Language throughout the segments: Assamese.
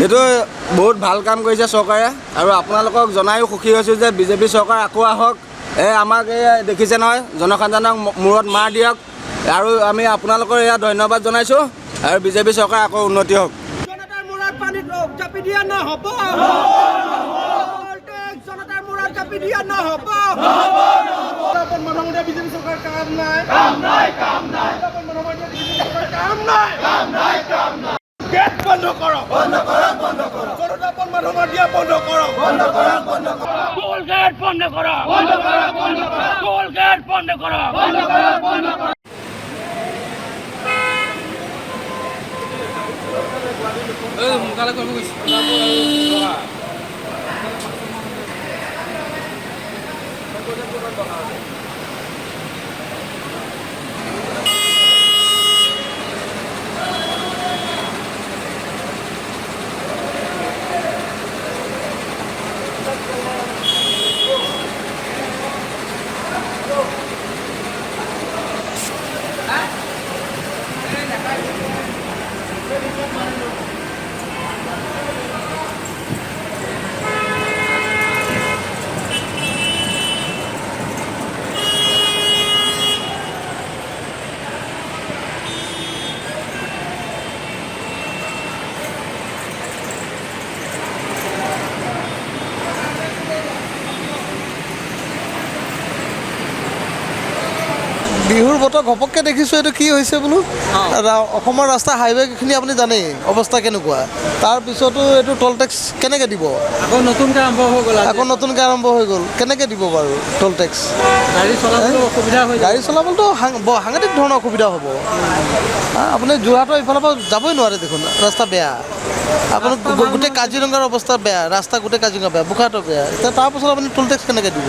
এইটো বহুত ভাল কাম কৰিছে চৰকাৰে আৰু আপোনালোকক জনায়ো সুখী হৈছোঁ যে বিজেপি চৰকাৰ আকৌ আহক। আমাক দেখিছে নহয়, জনসাধাৰণক মূৰত মাৰ দিয়ক আৰু আমি আপোনালোকৰ এয়া ধন্যবাদ জনাইছোঁ আৰু বিজেপি চৰকাৰ আকৌ উন্নতি হওক। জনতাৰ মূৰত পানীত জাপি দিয়া নহ'ব, জনতাৰ মূৰত জাপি দিয়া নহ'ব। বিজেপি চৰকাৰ কাম নাই, গেট বন্ধ কৰক, জনতাপন মানুহৰ দিয়া বন্ধ কৰক, টোল গেট বন্ধ কৰক, টোল গেট বন্ধ কৰক। সোনকালে কৰিব গৈছে। বিহুৰ বতৰ ঘপককৈ দেখিছোঁ, এইটো কি হৈছে বোলো। অসমৰ ৰাস্তা হাইৱেখিনি আপুনি জানেই অৱস্থা কেনেকুৱা, তাৰপিছতো এইটো টল টেক্স কেনেকৈ দিব? আকৌ নতুনকৈ আৰম্ভ হৈ গ'ল। কেনেকৈ দিব বাৰু টল টেক্স? গাড়ী চলাবলৈ অসুবিধা হৈ গাড়ী চলাবলৈতো সাংঘাতিক ধৰণৰ অসুবিধা হ'ব। আপুনি যোৰহাটৰ ইফালৰ পৰা যাবই নোৱাৰে দেখোন, ৰাস্তা বেয়া। আপুনি গোটেই কাজিৰঙাৰ অৱস্থা বেয়া, ৰাস্তা গোটেই কাজিৰঙা বেয়া, বোকাটো বেয়া। এতিয়া তাৰপাছত আপুনি টল টেক্স কেনেকৈ দিব?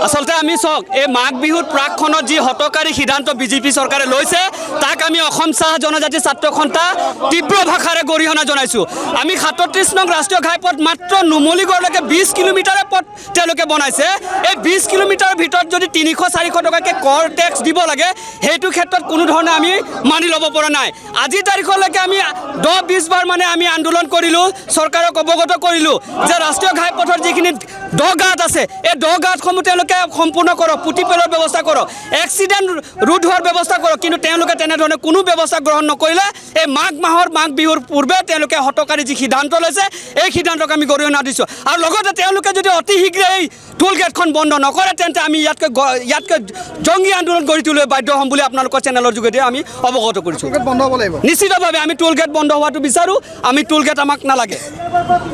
আচলতে আমি চাওক, এই মাঘ বিহুৰ প্ৰাকখনত যি হতকাৰী সিদ্ধান্ত বিজেপি চৰকাৰে লৈছে তাক আমি অসম চাহ জনজাতি ছাত্ৰ সন্থা তীব্ৰ ভাষাৰে গৰিহণা জনাইছোঁ। আমি 37 নং ৰাষ্ট্ৰীয় ঘাইপথ মাত্ৰ নুমলীগড়লৈকে 20 কিলোমিটাৰৰ পথ তেওঁলোকে বনাইছে। এই 20 কিলোমিটাৰৰ ভিতৰত যদি 300-400 টকাকৈ কৰ টেক্স দিব লাগে, সেইটো ক্ষেত্ৰত কোনো ধৰণে আমি মানি ল'ব পৰা নাই। আজিৰ তাৰিখলৈকে আমি 10-20 বাৰ মানে আমি আন্দোলন কৰিলোঁ, চৰকাৰক অৱগত কৰিলোঁ যে ৰাষ্ট্ৰীয় ঘাইপথৰ যিখিনি দ গাঁত আছে, এই দ গাঁতসমূহ তেওঁলোকে সম্পূৰ্ণ কৰক, পুতি পেলোৱাৰ ব্যৱস্থা কৰক, এক্সিডেণ্ট ৰোধ হোৱাৰ ব্যৱস্থা কৰক। কিন্তু তেওঁলোকে তেনেধৰণে কোনো ব্যৱস্থা গ্ৰহণ নকৰিলে। এই মাঘ বিহুৰ পূৰ্বে তেওঁলোকে হতকাৰী যি সিদ্ধান্ত লৈছে, এই সিদ্ধান্তক আমি গৰিহণা দিছোঁ। আৰু লগতে তেওঁলোকে যদি অতি শীঘ্ৰে এই টোল গেটখন বন্ধ নকৰে, তেন্তে আমি ইয়াতকৈ জংগী আন্দোলন গঢ়ি তুলিবলৈ বাধ্য হ'ম বুলি আপোনালোকৰ চেনেলৰ যোগেদি আমি অৱগত কৰিছোঁ। বন্ধ হ'ব লাগিব নিশ্চিতভাৱে আমি টোল গেট বন্ধ হোৱাটো বিচাৰোঁ। আমি টোল গেট আমাক নালাগে।